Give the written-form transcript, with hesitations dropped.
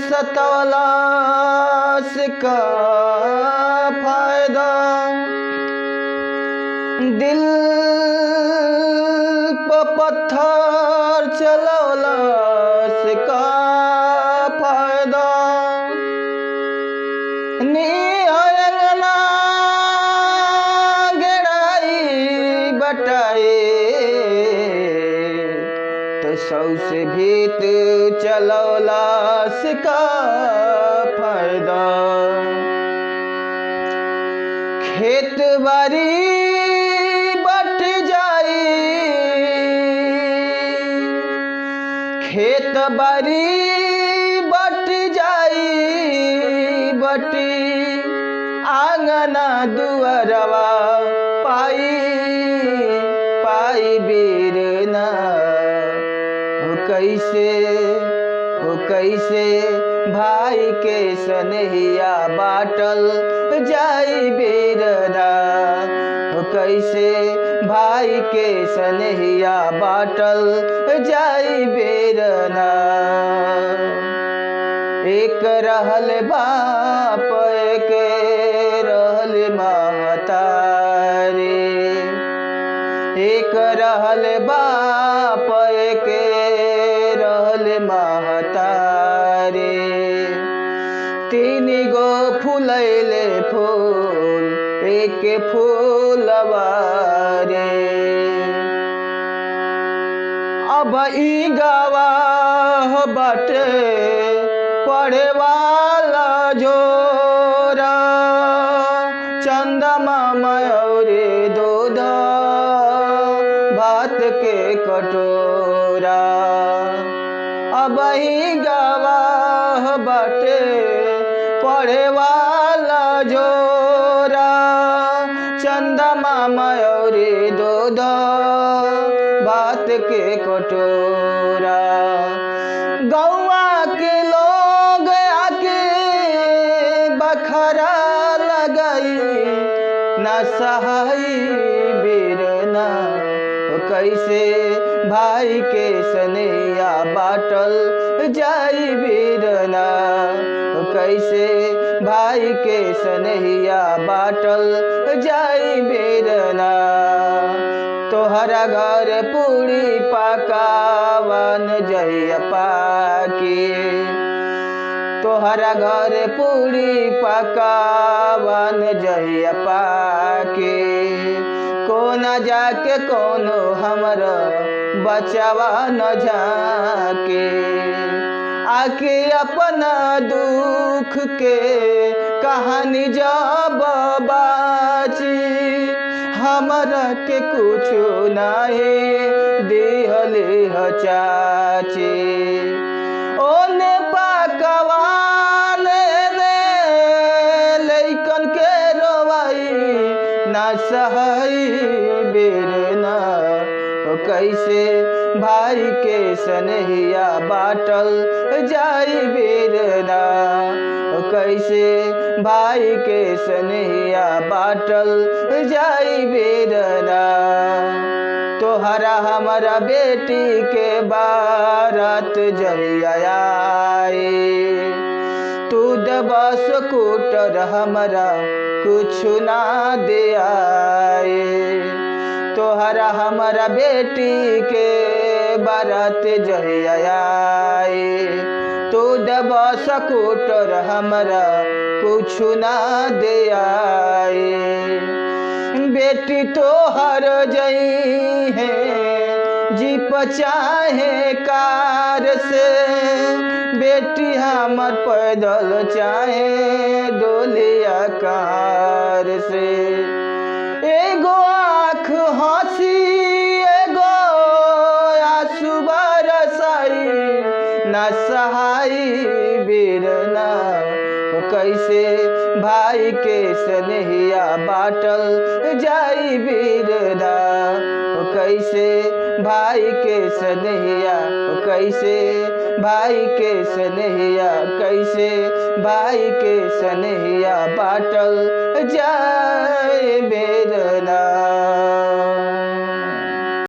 सतवलास का फायदा, दिल पे पत्थर चलवलास का फायदा। निहंगना गेड़ाई बटाए तो सौसे भीत चलवलास का फायदा। खेत बारी बट जाई, खेत बारी बट जाई बटी, आंगना दुअरवा पाई पाई बीरना। हो कैसे भाई के सनहिया बाटल जाई बीरना। हो कैसे भाई के सनहिया बाटल जाई बीरना। एक रहल बाप एक रहल महतारी, एक रहल बाप एक रहल महतारी। तीन गो फूलैले फूल एक फूलवा रे। अब ई गवाह बाटे पढ़े वाला जोरा, चंदा मामा और दूध भात के कटोरा। अब ही गवाह बाटे पढ़े वाला जोरा, चंदा मामा और दूध भात के कटोरा। गौआ के लोग आके बखरा लगाई ना सहाई बीरना। कैसे भाई के सनहिया बाटल जाई बीरना। कैसे भाई के सनहिया बाटल जाई बीरना। तोहरा घर पूरी पकावन जहिया पाकी, तोहरा घर पूरी पकावन जहिया पाकी। कोना जाके कोनो हमरा बचावा न जाके, आके अपना दुख के कहानी जब बाची। हमरा के कुछो नहीं दिहले ह चाची। ओने पकवान रे लइकन के रोवाई ना सहाई बेरना। कैसे भाई के सनहिया बाटल जाई बेरना। कैसे भाई के सनहिया बाटल जाई बेरना। तोहरा हमारा बेटी के बारात जहिया आई, तू दबस कूटर हमरा कुछ ना दे आए। तोहरा हमारा बेटी के बारात जहिया आई, तू दबस कूटर हमरा कुछ ना दे आए। बेटी तोहर जई है जीप चाहे कार से, बेटी हमर पैदल चाहे डोलिया कार से। एगो आँख हंसी एगो आंसू बरसाई ना सहाई बीरना। कैसे भाई के सनहिया बाटल जाई बीरना। कैसे भाई के सनहिया, कैसे भाई के सनहिया, कैसे भाई के सनहिया बाटल जाए बेरना।